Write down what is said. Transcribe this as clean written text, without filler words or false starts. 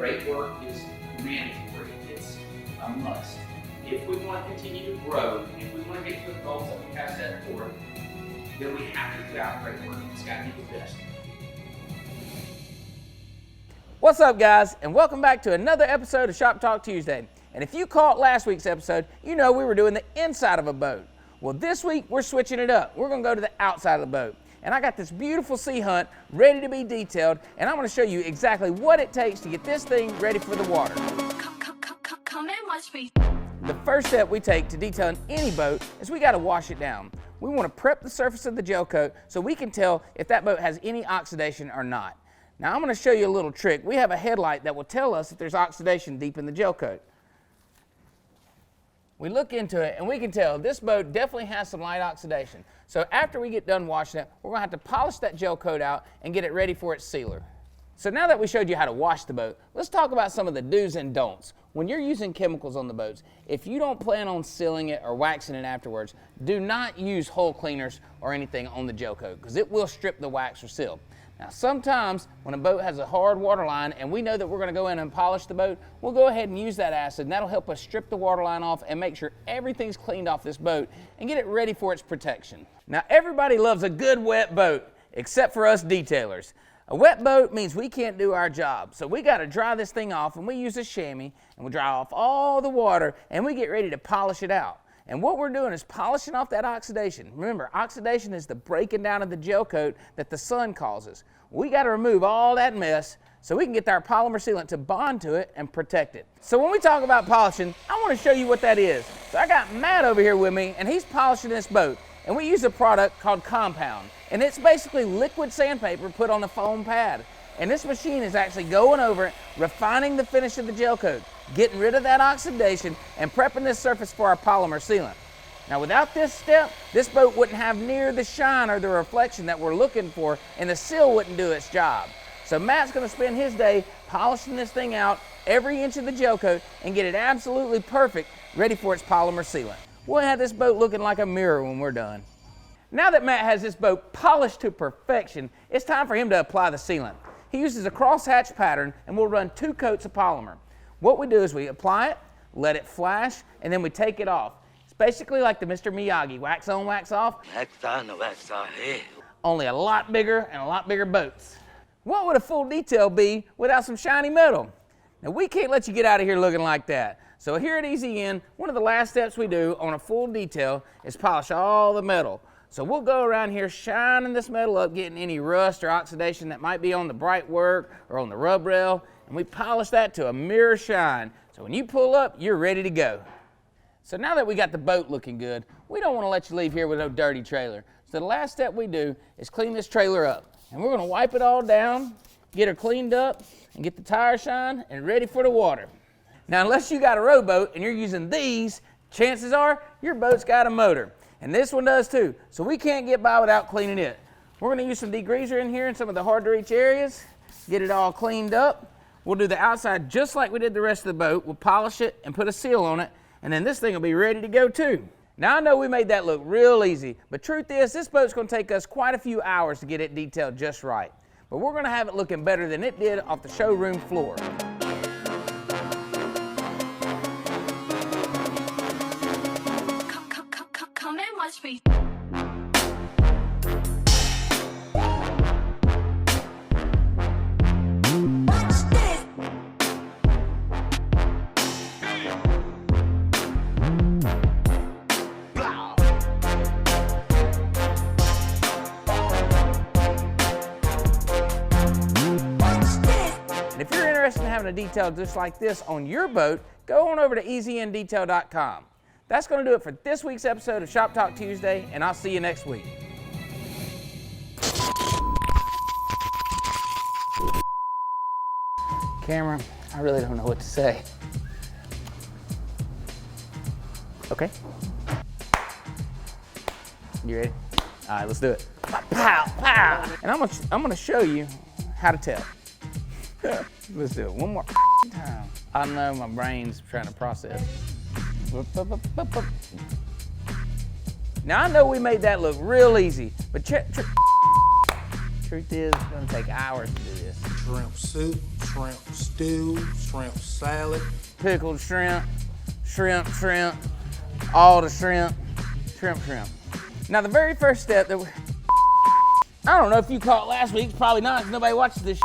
brake work is mandatory. It's a must. If we want to continue to grow, if we want to get to the goals that we have set forth, then we have to put out brake work. It's got to be the best. What's up, guys, and welcome back to another episode of Shop Talk Tuesday. And if you caught last week's episode, you know we were doing the inside of a boat. Well, this week we're switching it up. We're going to go to the outside of the boat. And I got this beautiful sea hunt ready to be detailed, and I'm going to show you exactly what it takes to get this thing ready for the water. Come and watch me. The first step we take to detailing any boat is we got to wash it down. We want to prep the surface of the gel coat so we can tell if that boat has any oxidation or not. Now I'm going to show you a little trick. We have a headlight that will tell us if there's oxidation deep in the gel coat. We look into it and we can tell this boat definitely has some light oxidation. So after we get done washing it, we're going to have to polish that gel coat out and get it ready for its sealer. So now that we showed you how to wash the boat, let's talk about some of the do's and don'ts. When you're using chemicals on the boats, if you don't plan on sealing it or waxing it afterwards, do not use hull cleaners or anything on the gel coat because it will strip the wax or seal. Now sometimes when a boat has a hard water line and we know that we're going to go in and polish the boat, we'll go ahead and use that acid and that'll help us strip the water line off and make sure everything's cleaned off this boat and get it ready for its protection. Now everybody loves a good wet boat except for us detailers. A wet boat means we can't do our job, so we got to dry this thing off, and we use a chamois and we dry off all the water and we get ready to polish it out. And what we're doing is polishing off that oxidation. Remember, oxidation is the breaking down of the gel coat that the sun causes. We got to remove all that mess so we can get our polymer sealant to bond to it and protect it. So when we talk about polishing, I want to show you what that is. So I got Matt over here with me, and he's polishing this boat. And we use a product called Compound. And it's basically liquid sandpaper put on a foam pad. And this machine is actually going over it, refining the finish of the gel coat, getting rid of that oxidation, and prepping this surface for our polymer sealant. Now without this step, this boat wouldn't have near the shine or the reflection that we're looking for, and the seal wouldn't do its job. So Matt's gonna spend his day polishing this thing out, every inch of the gel coat, and get it absolutely perfect, ready for its polymer sealant. We'll have this boat looking like a mirror when we're done. Now that Matt has this boat polished to perfection, it's time for him to apply the sealant. He uses a crosshatch pattern and we'll run 2 coats of polymer. What we do is we apply it, let it flash, and then we take it off. It's basically like the Mr. Miyagi, wax on, wax off. Wax on, wax off. Only a lot bigger and a lot bigger boats. What would a full detail be without some shiny metal? Now we can't let you get out of here looking like that. So here at EZN, one of the last steps we do on a full detail is polish all the metal. So we'll go around here shining this metal up, getting any rust or oxidation that might be on the bright work or on the rub rail, and we polish that to a mirror shine. So when you pull up, you're ready to go. So now that we got the boat looking good, we don't want to let you leave here with no dirty trailer. So the last step we do is clean this trailer up. And we're going to wipe it all down, get her cleaned up, and get the tire shine and ready for the water. Now, unless you got a rowboat and you're using these, chances are your boat's got a motor. And this one does too, so we can't get by without cleaning it. We're gonna use some degreaser in here in some of the hard to reach areas, get it all cleaned up. We'll do the outside just like we did the rest of the boat. We'll polish it and put a seal on it, and then this thing will be ready to go too. Now, I know we made that look real easy, but truth is, this boat's gonna take us quite a few hours to get it detailed just right. But we're gonna have it looking better than it did off the showroom floor. Come and watch me. And if you're interested in having a detail just like this on your boat, go on over to eznDetail.com. That's going to do it for this week's episode of Shop Talk Tuesday, and I'll see you next week. Camera, I really don't know what to say. Okay. You ready? All right, let's do it. Pow, pow. And I'm gonna show you how to tell. Let's do it one more time. I know my brain's trying to process. Now I know we made that look real easy, but check. Truth is, it's gonna take hours to do this. Shrimp soup, shrimp stew, shrimp salad. Pickled shrimp, all the shrimp. Now the very first step that I don't know if you caught last week, probably not, 'cause nobody watches this.